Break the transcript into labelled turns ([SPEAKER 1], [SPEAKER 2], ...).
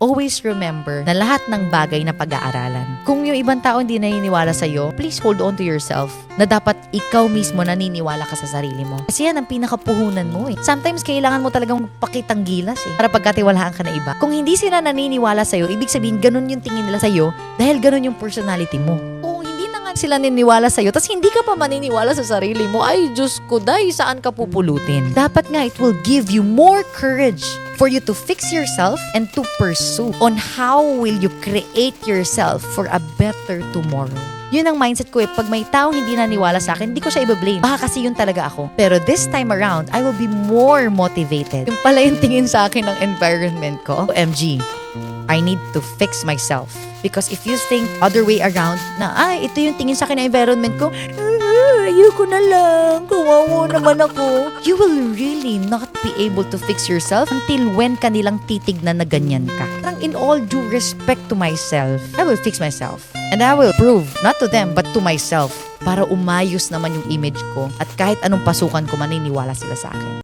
[SPEAKER 1] Always remember na lahat ng bagay na pag-aaralan. Kung yung ibang tao hindi naniniwala sa'yo, please hold on to yourself na dapat ikaw mismo naniniwala ka sa sarili mo. Kasi yan ang pinakapuhunan mo eh. Sometimes kailangan mo talagang pakitang gilas eh, para pagkatiwalaan ka na iba. Kung hindi sila naniniwala sa'yo, ibig sabihin ganun yung tingin nila sa'yo dahil ganun yung personality mo. Kung hindi na nga sila naniniwala sa'yo, tas hindi ka pa maniniwala sa sarili mo, ay Diyos ko, day, saan ka pupulutin? Dapat nga, it will give you more courage for you to fix yourself and to pursue on how will you create yourself for a better tomorrow. Yun ang mindset ko eh. Pag may taong hindi naniwala sa akin, hindi ko siya i-blame. Baka kasi yun talaga ako. Pero this time around, I will be more motivated. Yung pala yung tingin sa akin ng environment ko. OMG, I need to fix myself. Because if you think other way around, na ito yung tingin sa akin ng environment ko, ayoko na lang, kawawa naman ako. You will really not be able to fix yourself until when kanilang titignan na ganyan ka. Parang in all due respect to myself, I will fix myself. And I will prove, not to them, but to myself, para umayos naman yung image ko at kahit anong pasukan ko maniniwala sila sa akin.